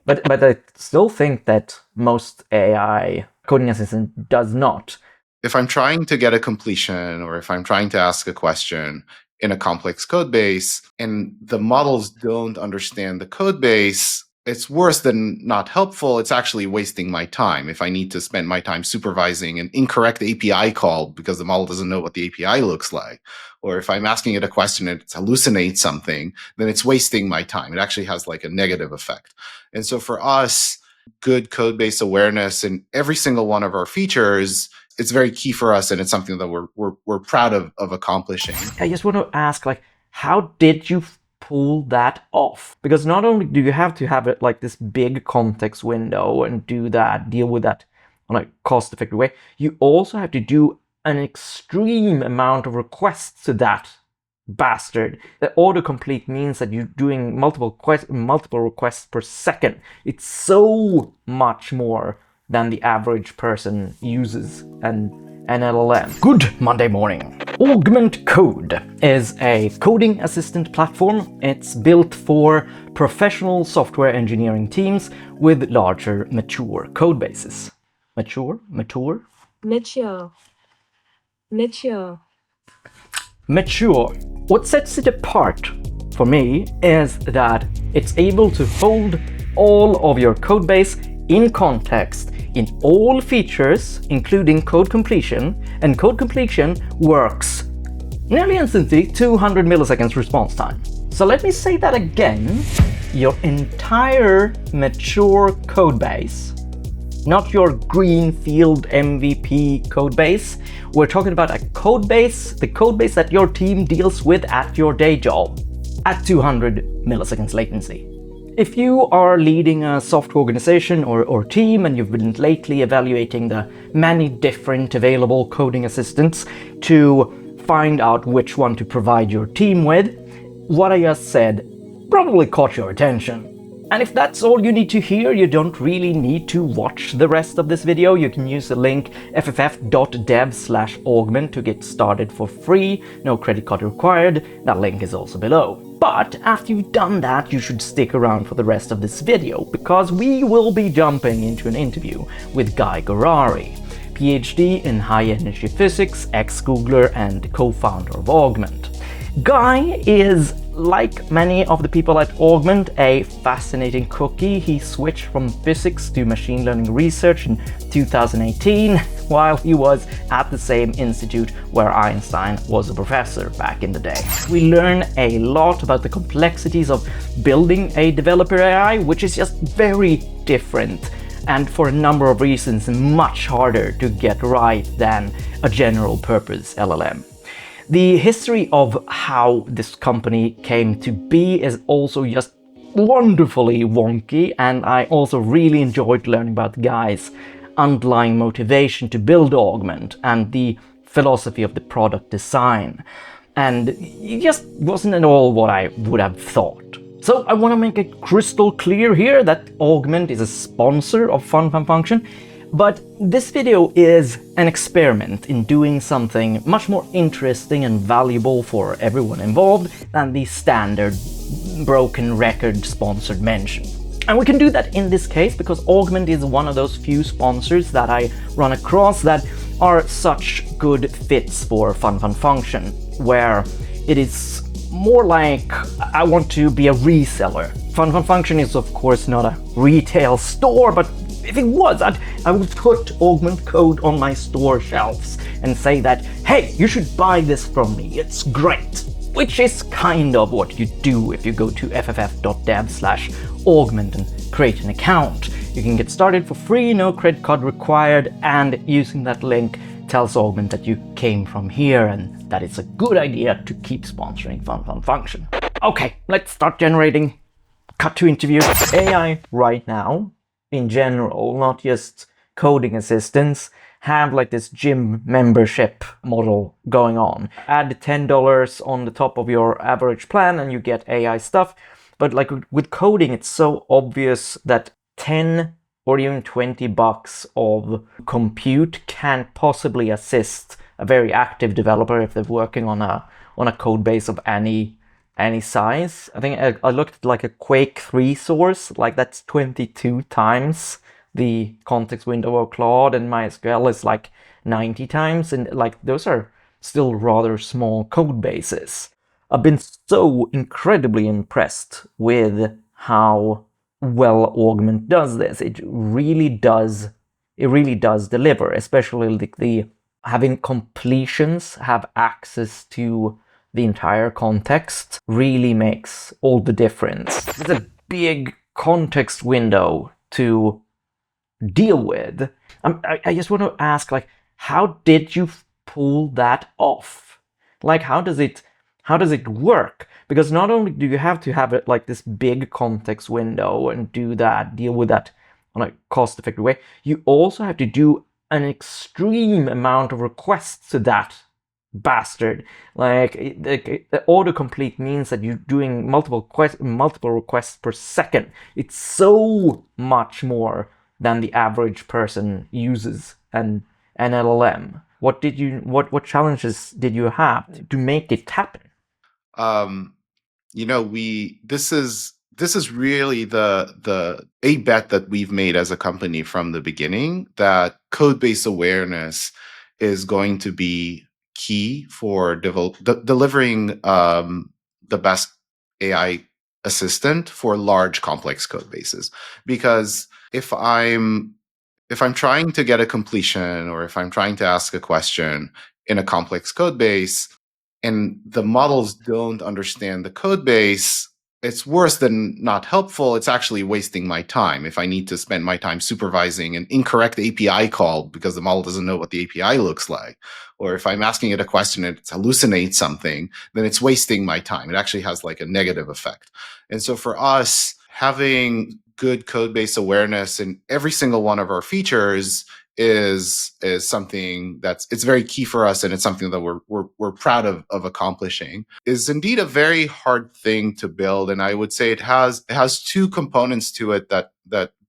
But I still think that most AI coding assistant does not. If I'm trying to get a completion, or if I'm trying to ask a question in a complex code base and the models don't understand the code base, it's worse than not helpful. It's actually wasting my time. If I need to spend my time supervising an incorrect API call because the model doesn't know what the API looks like, or if I'm asking it a question and it hallucinates something, then it's wasting my time. It actually has like a negative effect. And so for us, good code base awareness in every single one of our features, it's very key for us, and it's something that we're proud of accomplishing. I just want to ask, like, how did you pull that off? Because not only do you have to have it like this big context window and deal with that on a cost-effective way, you also have to do an extreme amount of requests to that bastard. The autocomplete means that you're doing multiple requests per second. It's so much more than the average person uses an LLM. Good Monday morning. Augment Code is a coding assistant platform. It's built for professional software engineering teams with larger, mature code bases. Mature? What sets it apart for me is that it's able to hold all of your code base in context in all features, including code completion, and code completion works nearly instantly, 200 milliseconds response time. So let me say that again. Your entire mature code base, not your greenfield MVP code base. We're talking about a code base, the code base that your team deals with at your day job, at 200 milliseconds latency. If you are leading a software organization or team and you've been lately evaluating the many different available coding assistants to find out which one to provide your team with, what I just said probably caught your attention. And if that's all you need to hear, you don't really need to watch the rest of this video. You can use the link fff.dev/augment to get started for free. No credit card required. That link is also below. But after you've done that, you should stick around for the rest of this video, because we will be jumping into an interview with Guy Gur-Ari, PhD in high-energy physics, ex-Googler and co-founder of Augment. Guy is, like many of the people at Augment, a fascinating cookie. He switched from physics to machine learning research in 2018, while he was at the same institute where Einstein was a professor back in the day. We learn a lot about the complexities of building a developer AI, which is just very different, and for a number of reasons much harder to get right than a general purpose LLM. The history of how this company came to be is also just wonderfully wonky, and I also really enjoyed learning about Guy's underlying motivation to build Augment and the philosophy of the product design. And it just wasn't at all what I would have thought. So I want to make it crystal clear here that Augment is a sponsor of Function. But this video is an experiment in doing something much more interesting and valuable for everyone involved than the standard broken record sponsored mention. And we can do that in this case because Augment is one of those few sponsors that I run across that are such good fits for Function, where it is more like I want to be a reseller. Function is of course not a retail store, but if it was, I would put Augment Code on my store shelves and say that, hey, you should buy this from me, it's great. Which is kind of what you do if you go to fff.dev/augment and create an account. You can get started for free, no credit card required, and using that link tells Augment that you came from here and that it's a good idea to keep sponsoring Function. Okay, let's start generating. Cut to interview. AI right now, in general, not just coding assistants, have like this gym membership model going on. Add $10 on the top of your average plan and you get AI stuff. But like with coding, it's so obvious that 10 or even $20 of compute can't possibly assist a very active developer if they're working on a code base of any any size. I think I looked at like a Quake 3 source, like that's 22 times the context window of Claude, and MySQL is like 90 times, and like those are still rather small code bases. I've been so incredibly impressed with how well Augment does this. It really does deliver, especially the having completions have access to the entire context really makes all the difference. It's a big context window to deal with. I just want to ask, like, how did you pull that off? Like, how does it work? Because not only do you have to have it like this big context window and deal with that on a cost-effective way, you also have to do an extreme amount of requests to that bastard. Like the autocomplete means that you're doing multiple requests per second. It's so much more than the average person uses an LLM. What challenges did you have to make it happen? We this is really the a bet that we've made as a company from the beginning, that code base awareness is going to be key for delivering the best AI assistant for large complex code bases. Because if I'm trying to get a completion, or if I'm trying to ask a question in a complex code base, and the models don't understand the code base, it's worse than not helpful. It's actually wasting my time. If I need to spend my time supervising an incorrect API call because the model doesn't know what the API looks like, or if I'm asking it a question and it hallucinates something, then it's wasting my time. It actually has like a negative effect. And so for us, having good code base awareness in every single one of our features is something it's very key for us, and it's something that we're proud of accomplishing. Is indeed a very hard thing to build, and I would say it has two components to it that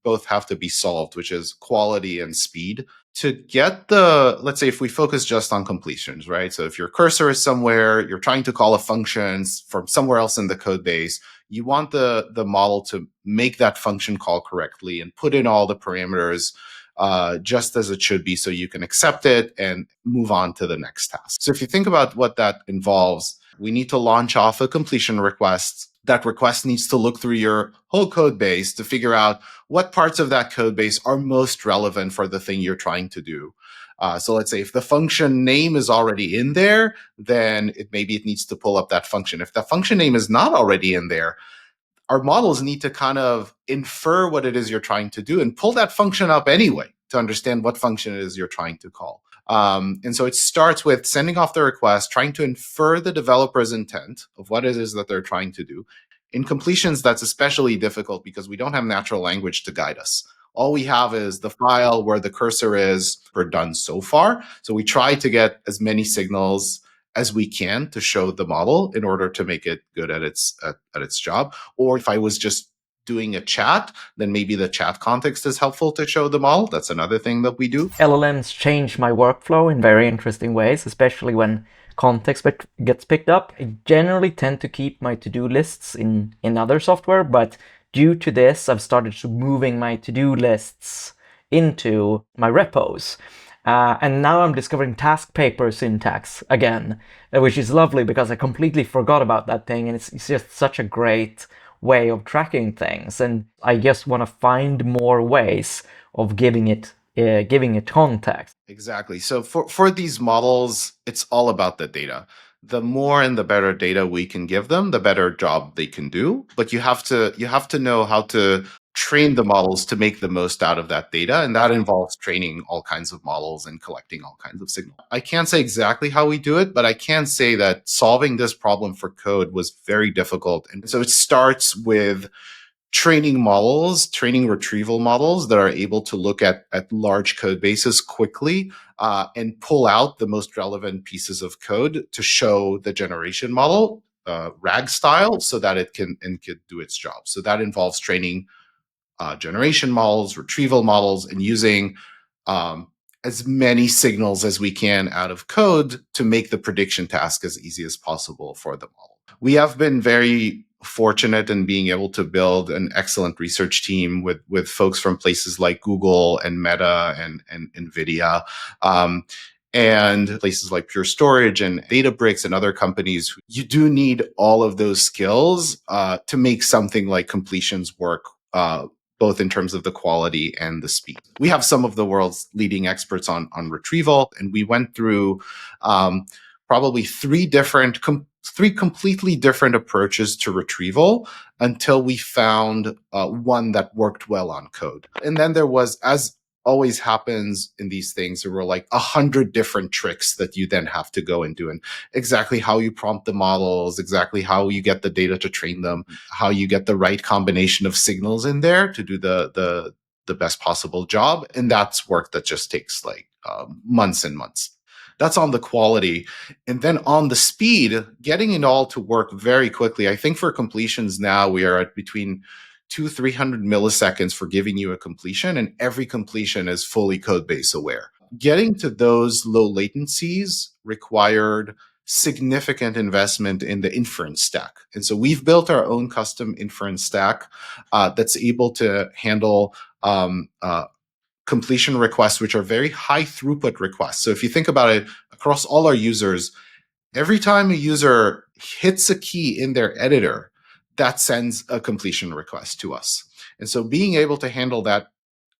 both have to be solved, which is quality and speed. To get let's say if we focus just on completions, right? So if your cursor is somewhere, you're trying to call a function from somewhere else in the code base, you want the model to make that function call correctly and put in all the parameters just as it should be, so you can accept it and move on to the next task. So if you think about what that involves, we need to launch off a completion request. That request needs to look through your whole code base to figure out what parts of that code base are most relevant for the thing you're trying to do. So let's say if the function name is already in there, then maybe it needs to pull up that function. If the function name is not already in there, our models need to kind of infer what it is you're trying to do and pull that function up anyway to understand what function it is you're trying to call. And so it starts with sending off the request, trying to infer the developer's intent of what it is that they're trying to do. In completions, that's especially difficult because we don't have natural language to guide us. All we have is the file where the cursor is for done so far. So we try to get as many signals as we can to show the model in order to make it good at its job. Or if I was just doing a chat, then maybe the chat context is helpful to show the model. That's another thing that we do. LLMs change my workflow in very interesting ways, especially when context gets picked up. I generally tend to keep my to-do lists in other software, but due to this, I've started moving my to-do lists into my repos. And now I'm discovering task paper syntax again, which is lovely because I completely forgot about that thing, and it's just such a great way of tracking things. And I just want to find more ways of giving it context. Exactly. So for these models, it's all about the data. The more and the better data we can give them, the better job they can do. But you have to know how to train the models to make the most out of that data, and that involves training all kinds of models and collecting all kinds of signal. I can't say exactly how we do it, but I can say that solving this problem for code was very difficult. And so it starts with training retrieval models that are able to look at large code bases quickly and pull out the most relevant pieces of code to show the generation model RAG style, so that it can do its job. So that involves training generation models, retrieval models, and using as many signals as we can out of code to make the prediction task as easy as possible for the model. We have been very fortunate in being able to build an excellent research team with folks from places like Google and Meta and NVIDIA. And places like Pure Storage and Databricks and other companies. You do need all of those skills to make something like completions work, both in terms of the quality and the speed. We have some of the world's leading experts on retrieval, and we went through probably three completely different approaches to retrieval until we found one that worked well on code. And then there was, as always happens in these things, there were like 100 different tricks that you then have to go and do, and exactly how you prompt the models, exactly how you get the data to train them, how you get the right combination of signals in there to do the best possible job. And that's work that just takes like months and months. That's on the quality. And then on the speed, getting it all to work very quickly. I think for completions now, we are at between 200-300 milliseconds for giving you a completion, and every completion is fully codebase aware. Getting to those low latencies required significant investment in the inference stack. And so we've built our own custom inference stack that's able to handle completion requests, which are very high throughput requests. So if you think about it, across all our users, every time a user hits a key in their editor, that sends a completion request to us. And so being able to handle that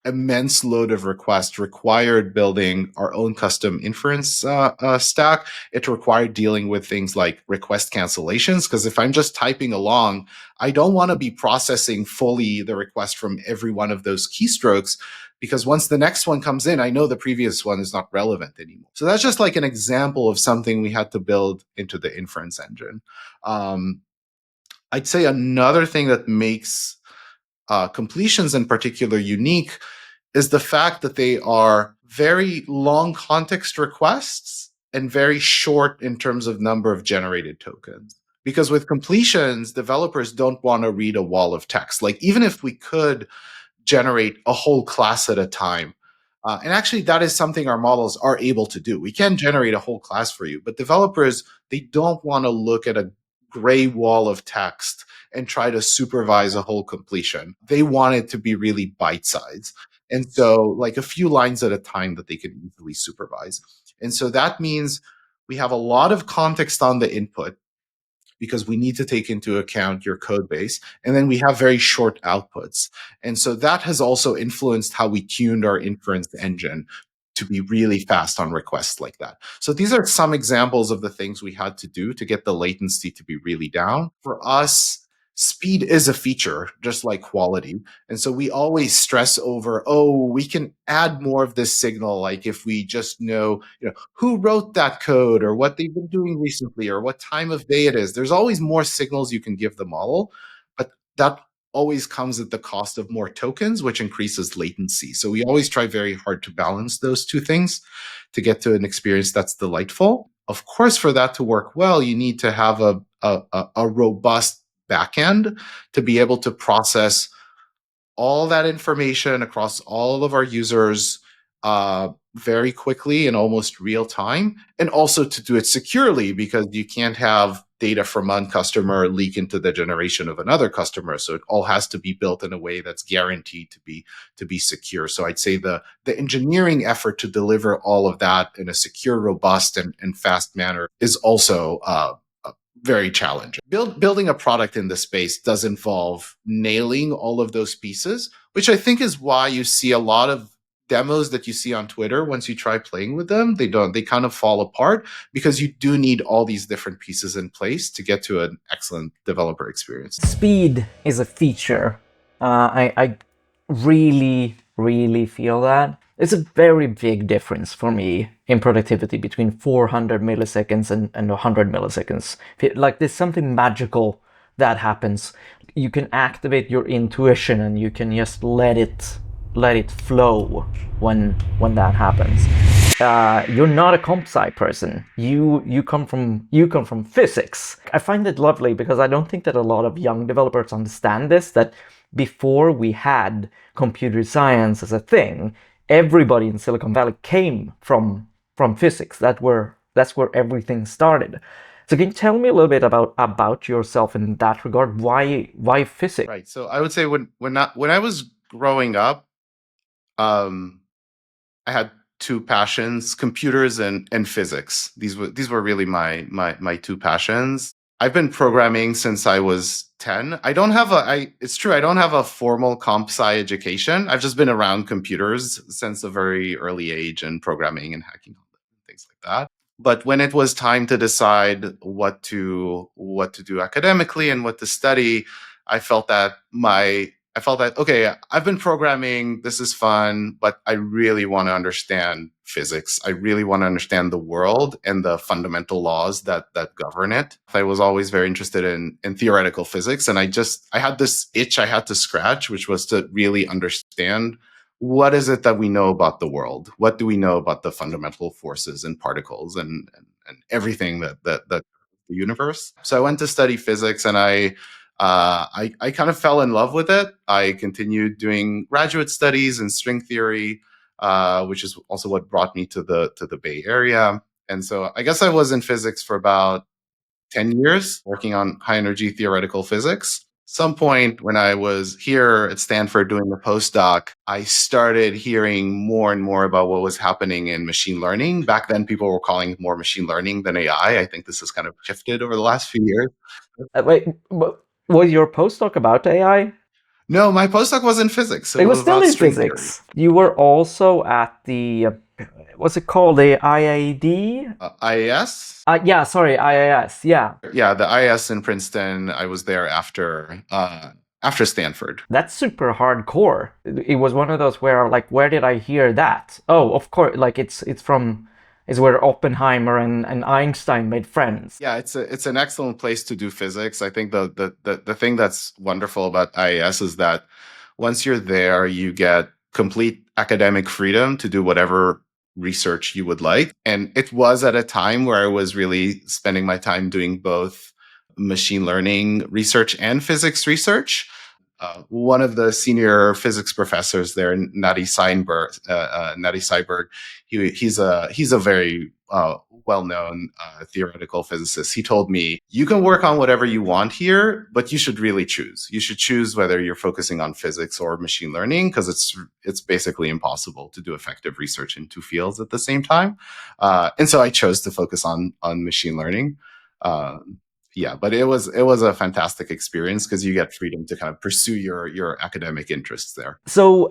immense load of requests required building our own custom inference stack. It required dealing with things like request cancellations, because if I'm just typing along, I don't want to be processing fully the request from every one of those keystrokes, because once the next one comes in, I know the previous one is not relevant anymore. So that's just like an example of something we had to build into the inference engine. I'd say another thing that makes completions in particular unique is the fact that they are very long context requests and very short in terms of number of generated tokens. Because with completions, developers don't want to read a wall of text. Like, even if we could generate a whole class at a time, and actually that is something our models are able to do. We can generate a whole class for you, but developers, they don't want to look at a gray wall of text and try to supervise a whole completion. They want it to be really bite-sized. And so like a few lines at a time that they can easily supervise. And so that means we have a lot of context on the input, because we need to take into account your code base. And then we have very short outputs. And so that has also influenced how we tuned our inference engine to be really fast on requests like that. So these are some examples of the things we had to do to get the latency to be really down. For us, speed is a feature, just like quality. And so we always stress over, we can add more of this signal. Like if we just know, who wrote that code, or what they've been doing recently, or what time of day it is. There's always more signals you can give the model, but that always comes at the cost of more tokens, which increases latency. So we always try very hard to balance those two things to get to an experience that's delightful. Of course, for that to work well, you need to have a robust backend to be able to process all that information across all of our users very quickly and almost real time, and also to do it securely, because you can't have data from one customer leak into the generation of another customer. So it all has to be built in a way that's guaranteed to be secure. So I'd say the engineering effort to deliver all of that in a secure, robust, and fast manner is also very challenging. Building a product in this space does involve nailing all of those pieces, which I think is why you see a lot of demos that you see on Twitter. Once you try playing with them, they kind of fall apart, because you do need all these different pieces in place to get to an excellent developer experience. Speed is a feature. I really, really feel that. It's a very big difference for me in productivity between 400 milliseconds and 100 milliseconds. Like, there's something magical that happens. You can activate your intuition and you can just let it flow when that happens. You're not a comp sci person. You come from physics. I find it lovely because I don't think that a lot of young developers understand this, that before we had computer science as a thing, everybody in Silicon Valley came from physics. That's where everything started. So can you tell me a little bit about yourself in that regard? Why physics? Right. So I would say when I was growing up, um, I had two passions: computers and physics. These were really my two passions. I've been programming since I was 10. I don't have a I It's true, I don't have a formal comp sci education. I've just been around computers since a very early age and programming and hacking and things like that. But when it was time to decide what to do academically and what to study, I felt that okay, I've been programming, this is fun, but I really want to understand physics. I really want to understand the world and the fundamental laws that govern it. I was always very interested in theoretical physics, and I had this itch I had to scratch, which was to really understand what is it that we know about the world? What do we know about the fundamental forces and particles and everything that the universe? So I went to study physics, and I kind of fell in love with it. I continued doing graduate studies in string theory, which is also what brought me to the Bay Area. And so I guess I was in physics for about 10 years, working on high energy theoretical physics. Some point when I was here at Stanford doing a postdoc, I started hearing more and more about what was happening in machine learning. Back then, people were calling it more machine learning than AI. I think this has kind of shifted over the last few years. Wait, was your postdoc about AI? No, my postdoc was in physics. It It was was still about in string theory. physics. You were also at the what's it called? The IAD? IAS? Yeah, sorry, IIS. Yeah, Yeah, the IAS in Princeton. I was there after Stanford. that's super hardcore. It was one of those where like, where did I hear that? Oh, of course, like it's where Oppenheimer and Einstein made friends. Yeah, it's an excellent place to do physics. I think the thing that's wonderful about IAS is that once you're there, you get complete academic freedom to do whatever research you would like. And it was at a time where I was really spending my time doing both machine learning research and physics research. One of the senior physics professors there, Natty Seiberg, he's a very well-known theoretical physicist. He told me, you can work on whatever you want here, but you should really choose. You should choose whether you're focusing on physics or machine learning, because it's basically impossible to do effective research in two fields at the same time. And so I chose to focus on machine learning. Uh, yeah, but it was a fantastic experience because you get freedom to kind of pursue your academic interests there. So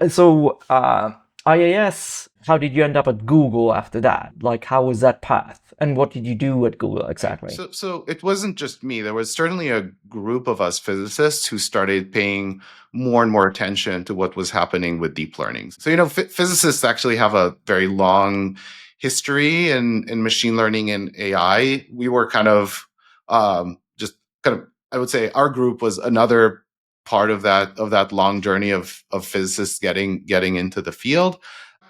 IAS. How did you end up at Google after that? Like, how was that path? And what did you do at Google Right. exactly? So it wasn't just me. There was certainly a group of us physicists who started paying more and more attention to what was happening with deep learning. So, physicists actually have a very long history in machine learning and AI. We were just kind of, I would say our group was another part of that long journey of physicists getting into the field.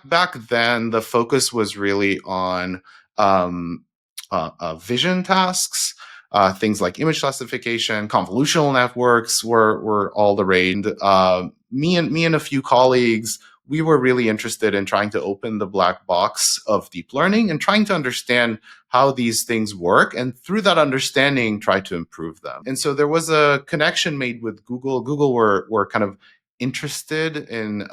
Back then, the focus was really on um, vision tasks. Things like image classification, convolutional networks were all the rage. Me and a few colleagues, we were really interested in trying to open the black box of deep learning and trying to understand how these things work, and through that understanding, try to improve them. And so there was a connection made with Google. Google were kind of interested in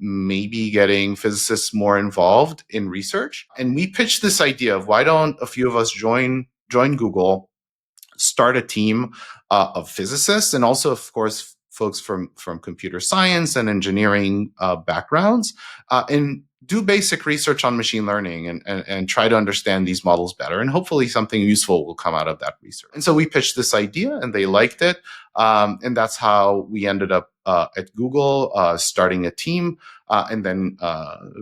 maybe getting physicists more involved in research. And we pitched this idea of, why don't a few of us join Google, start a team of physicists, and also, of course, folks from computer science and engineering backgrounds, and do basic research on machine learning and try to understand these models better. And hopefully something useful will come out of that research. And so we pitched this idea, and they liked it. And that's how we ended up at Google, starting a team, and then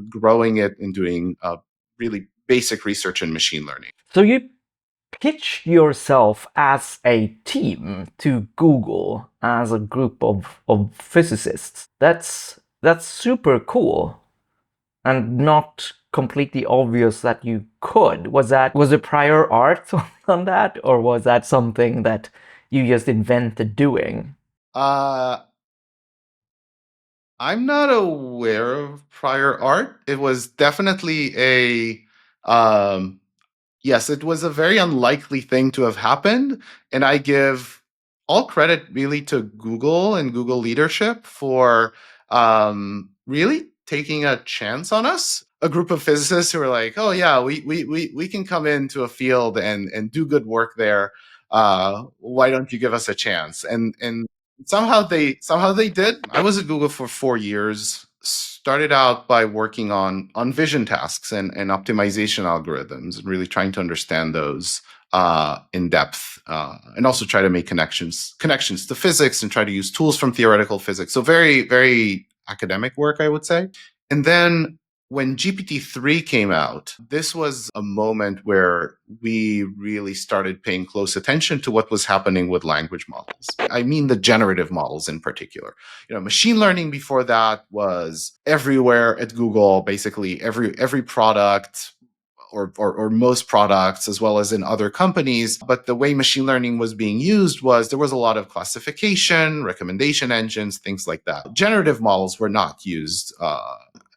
growing it and doing really basic research in machine learning. So you pitch yourself as a team to Google as a group of physicists. That's super cool and not completely obvious that you could. Was there prior art on that, or was that something that you just invented doing? Uh, I'm not aware of prior art. It was definitely a Yes, it was a very unlikely thing to have happened. And I give all credit really to Google and Google leadership for really taking a chance on us. A group of physicists who were like, oh, yeah, we can come into a field and do good work there. Why don't you give us a chance? And somehow they did. I was at Google for 4 years. Started out by working on vision tasks and optimization algorithms, and really trying to understand those in depth, and also try to make connections to physics and try to use tools from theoretical physics. So very, very academic work, I would say. And then when GPT-3 came out, this was a moment where we really started paying close attention to what was happening with language models. I mean the generative models in particular. Machine learning before that was everywhere at Google. Basically, every product or most products, as well as in other companies. But the way machine learning was being used was there was a lot of classification, recommendation engines, things like that. Generative models were not used.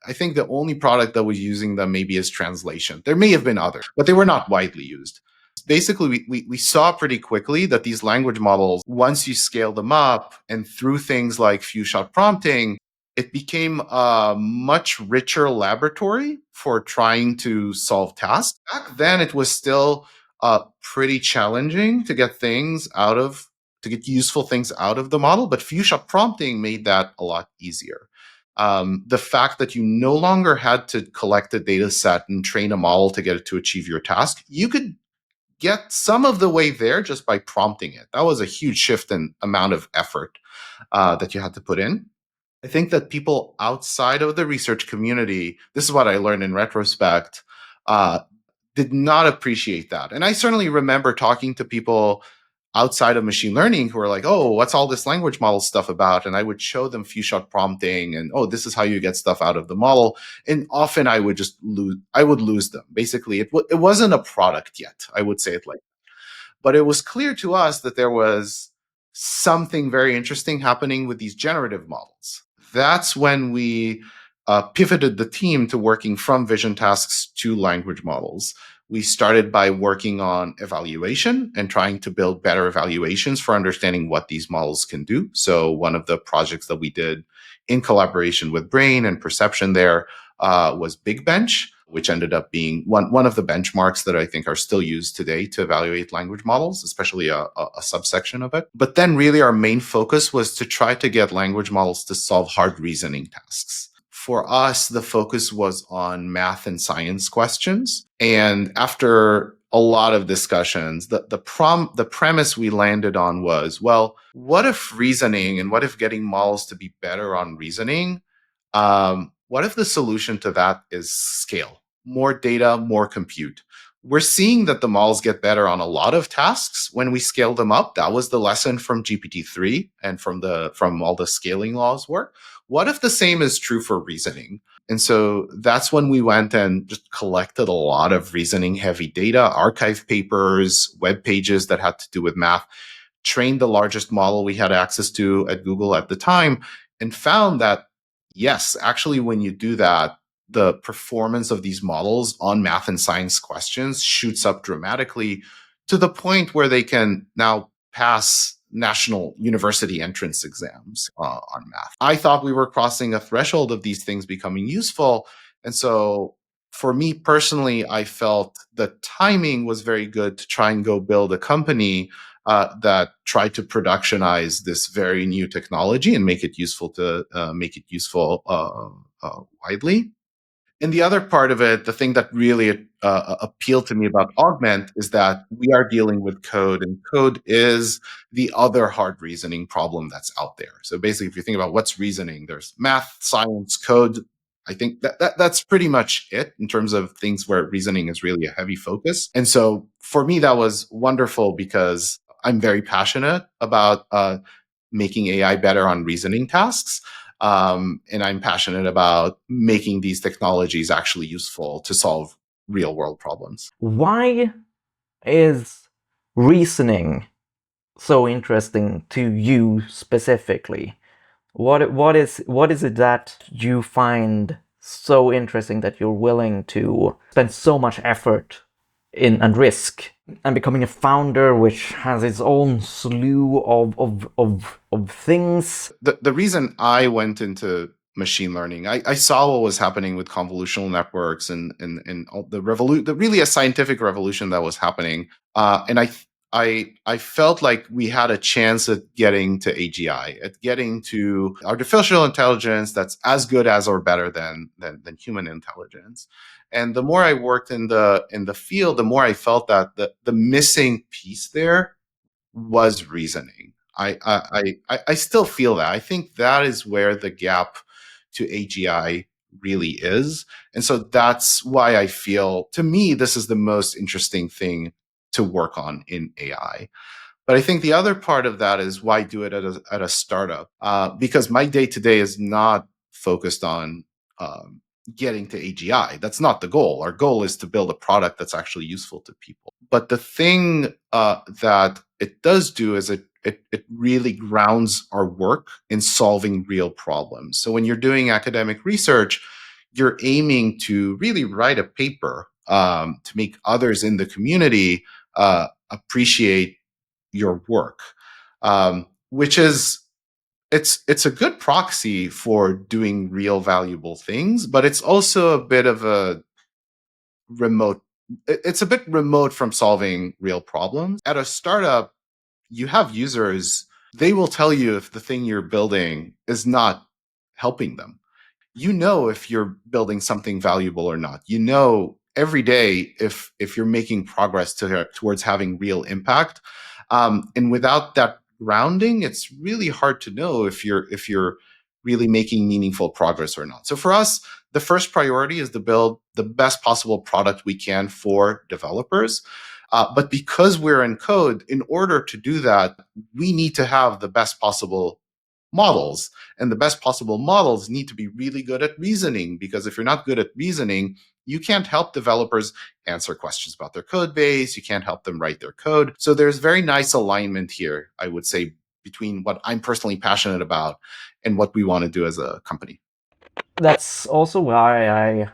I think the only product that was using them maybe is translation. There may have been others, but they were not widely used. Basically, we saw pretty quickly that these language models, once you scale them up and through things like few-shot prompting, it became a much richer laboratory for trying to solve tasks. Back then, it was still pretty challenging to get useful things out of the model, but few-shot prompting made that a lot easier. The fact that you no longer had to collect a data set and train a model to get it to achieve your task, you could get some of the way there just by prompting it. That was a huge shift in amount of effort that you had to put in. I think that people outside of the research community, this is what I learned in retrospect, did not appreciate that. And I certainly remember talking to people outside of machine learning who are like, oh, what's all this language model stuff about? And I would show them few-shot prompting and, oh, this is how you get stuff out of the model. And often I would lose them. Basically, it wasn't a product yet. I would say it like, but it was clear to us that there was something very interesting happening with these generative models. That's when we pivoted the team to working from vision tasks to language models. We started by working on evaluation and trying to build better evaluations for understanding what these models can do. So one of the projects that we did in collaboration with Brain and Perception there was Big Bench, which ended up being one of the benchmarks that I think are still used today to evaluate language models, especially a subsection of it. But then really our main focus was to try to get language models to solve hard reasoning tasks. For us, the focus was on math and science questions. And after a lot of discussions, the premise we landed on was, well, what if reasoning and what if getting models to be better on reasoning, what if the solution to that is scale? More data, more compute. We're seeing that the models get better on a lot of tasks when we scale them up. That was the lesson from GPT-3 and from all the scaling laws work. What if the same is true for reasoning? And so that's when we went and just collected a lot of reasoning heavy data, archive papers, web pages that had to do with math, trained the largest model we had access to at Google at the time, and found that, yes, actually, when you do that, the performance of these models on math and science questions shoots up dramatically to the point where they can now pass national university entrance exams on math. I thought we were crossing a threshold of these things becoming useful. And so for me personally, I felt the timing was very good to try and go build a company that tried to productionize this very new technology and make it useful widely. And the other part of it, the thing that really appealed to me about Augment is that we are dealing with code, and code is the other hard reasoning problem that's out there. So basically, if you think about what's reasoning, there's math, science, code. I think that's pretty much it in terms of things where reasoning is really a heavy focus. And so for me, that was wonderful because I'm very passionate about making AI better on reasoning tasks. And I'm passionate about making these technologies actually useful to solve real world problems. Why is reasoning so interesting to you specifically? What is it that you find so interesting that you're willing to spend so much effort and risk, and becoming a founder which has its own slew of things. The reason I went into machine learning, I saw what was happening with convolutional networks and all the really a scientific revolution that was happening. And I felt like we had a chance at getting to AGI, at getting to artificial intelligence that's as good as or better than human intelligence. And the more I worked in the field, the more I felt that the missing piece there was reasoning. I still feel that. I think that is where the gap to AGI really is. And so that's why I feel, to me, this is the most interesting thing to work on in AI. But I think the other part of that is why do it at a startup? Because my day to day is not focused on getting to AGI. That's not the goal. Our goal is to build a product that's actually useful to people. But the thing that it does do is it really grounds our work in solving real problems. So when you're doing academic research, you're aiming to really write a paper to make others in the community appreciate your work, which is it's a good proxy for doing real valuable things, but it's also a bit of a remote. It's a bit remote from solving real problems. At a startup, you have users. They will tell you if the thing you're building is not helping them. You know if you're building something valuable or not. You know every day if you're making progress towards having real impact. And without that grounding, it's really hard to know if you're really making meaningful progress or not. So for us, the first priority is to build the best possible product we can for developers. But because we're in code, in order to do that, we need to have the best possible models. And the best possible models need to be really good at reasoning, because if you're not good at reasoning, you can't help developers answer questions about their code base. You can't help them write their code. So there's very nice alignment here, I would say, between what I'm personally passionate about and what we want to do as a company. That's also why I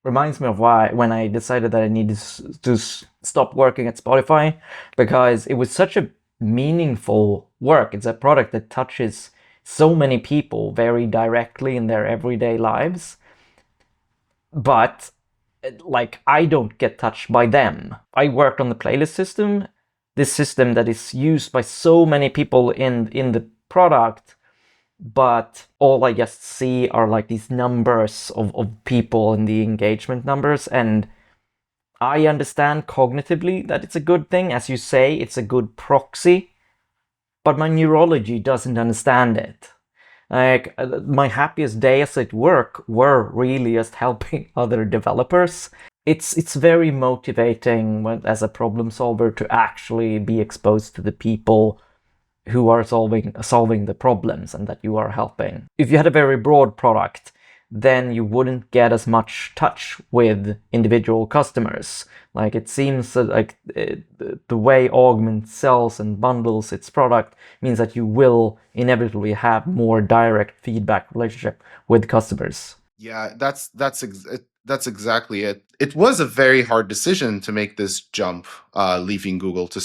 reminds me of why when I decided that I needed to stop working at Spotify, because it was such a meaningful work. It's a product that touches so many people very directly in their everyday lives, but like I don't get touched by them. I worked on the playlist system, this system that is used by so many people in the product, but all I just see are like these numbers of people and the engagement numbers. And I understand cognitively that it's a good thing. As you say, it's a good proxy, but my neurology doesn't understand it. Like, my happiest days at work were really just helping other developers. It's very motivating as a problem solver to actually be exposed to the people who are solving the problems and that you are helping. If you had a very broad product, then you wouldn't get as much touch with individual customers. Like, it seems that like the way Augment sells and bundles its product means that you will inevitably have more direct feedback relationship with customers. Yeah, that's exactly it. It was a very hard decision to make this jump, leaving Google to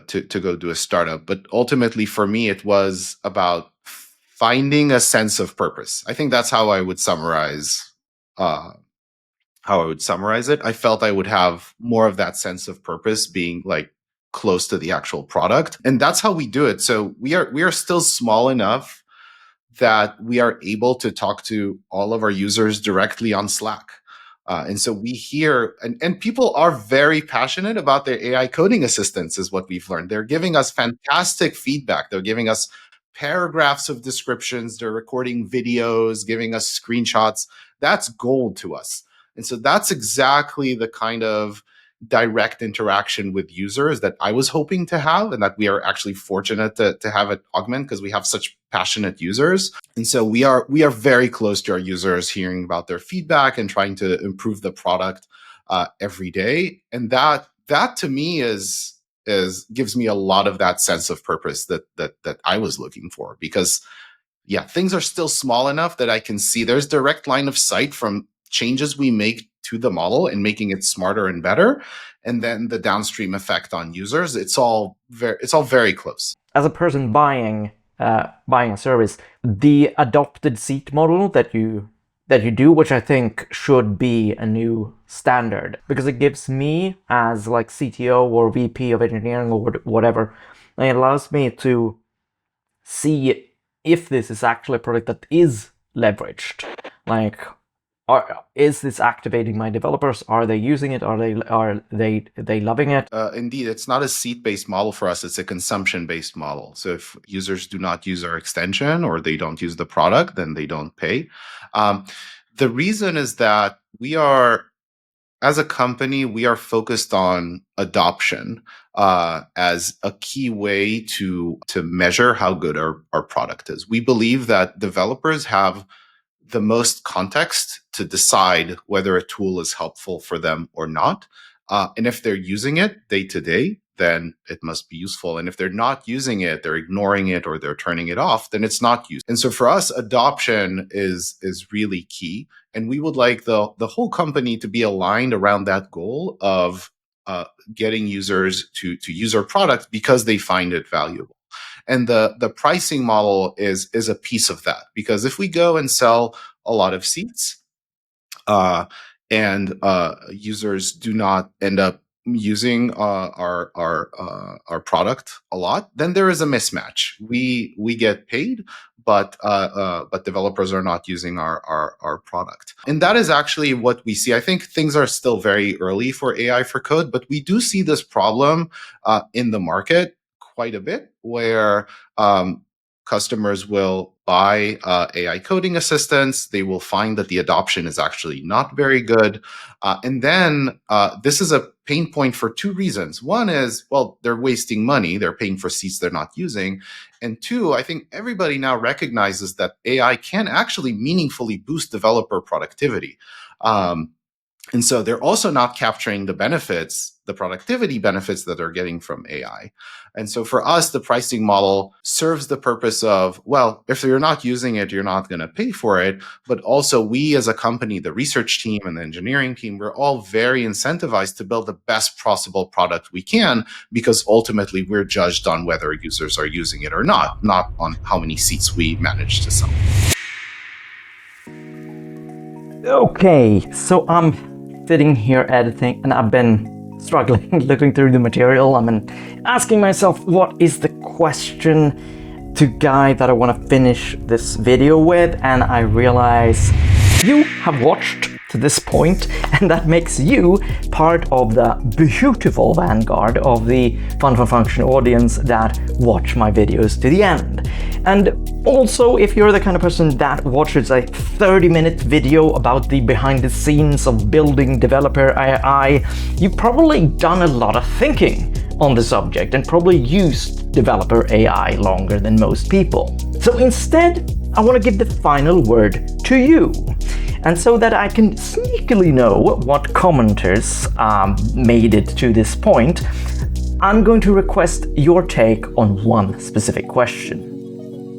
to go do a startup. But ultimately, for me, it was about finding a sense of purpose. I think that's how I would summarize it. I felt I would have more of that sense of purpose being like close to the actual product, and that's how we do it. So we are still small enough that we are able to talk to all of our users directly on Slack. And so we hear, and people are very passionate about their AI coding assistants, is what we've learned. They're giving us fantastic feedback. They're giving us paragraphs of descriptions. They're recording videos, giving us screenshots. That's gold to us. And so that's exactly the kind of direct interaction with users that I was hoping to have, and that we are actually fortunate to have at Augment, because we have such passionate users. And so we are very close to our users, hearing about their feedback and trying to improve the product every day. And that to me is gives me a lot of that sense of purpose that I was looking for, because yeah, things are still small enough that I can see there's direct line of sight from changes we make to the model and making it smarter and better. And then the downstream effect on users, it's all very close. As a person buying a service, the adopted seat model that you do, which I think should be a new standard, because it gives me as like CTO or VP of engineering or whatever, it allows me to see if this is actually a product that is leveraged. Like, is this activating my developers? Are they using it? Are they loving it? Indeed, it's not a seat-based model for us. It's a consumption-based model. So if users do not use our extension or they don't use the product, then they don't pay. The reason is that as a company, we are focused on adoption as a key way to measure how good our product is. We believe that developers have the most context to decide whether a tool is helpful for them or not. And if they're using it day to day, then it must be useful. And if they're not using it, they're ignoring it or they're turning it off, then it's not used. And so for us, adoption is really key. And we would like the whole company to be aligned around that goal of getting users to use our product because they find it valuable. And the pricing model is a piece of that, because if we go and sell a lot of seats and users do not end up using our product a lot, then there is a mismatch. We get paid, but developers are not using our product. And that is actually what we see. I think things are still very early for AI for code, but we do see this problem in the market quite a bit, where customers will buy AI coding assistants. They will find that the adoption is actually not very good. And then this is a pain point for two reasons. One is, well, they're wasting money. They're paying for seats they're not using. And two, I think everybody now recognizes that AI can actually meaningfully boost developer productivity. And so they're also not capturing the benefits, the productivity benefits that they're getting from AI. And so for us, the pricing model serves the purpose of, well, if you're not using it, you're not going to pay for it. But also we as a company, the research team and the engineering team, we're all very incentivized to build the best possible product we can, because ultimately we're judged on whether users are using it or not on how many seats we manage to sell. Okay, so I'm sitting here editing and I've been struggling looking through the material. I've been asking myself, what is the question to Guy that I want to finish this video with? And I realize you have watched to this point, and that makes you part of the beautiful vanguard of the Fun Function audience that watch my videos to the end. And also, if you're the kind of person that watches a 30-minute video about the behind the scenes of building developer AI, you've probably done a lot of thinking on the subject and probably used developer AI longer than most people. So instead, I want to give the final word to you. And so that I can sneakily know what commenters made it to this point, I'm going to request your take on one specific question.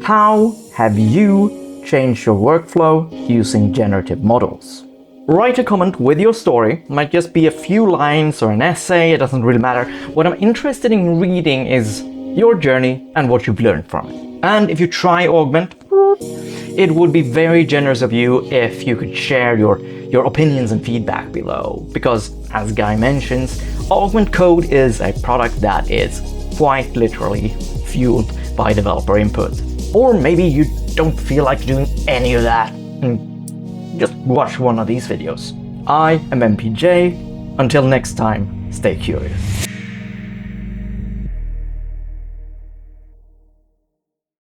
How have you changed your workflow using generative models? Write a comment with your story. It might just be a few lines or an essay, it doesn't really matter. What I'm interested in reading is your journey and what you've learned from it. And if you try Augment, it would be very generous of you if you could share your opinions and feedback below, because as Guy mentions, Augment Code is a product that is quite literally fueled by developer input. Or maybe you don't feel like doing any of that and just watch one of these videos. I am MPJ. Until next time, stay curious.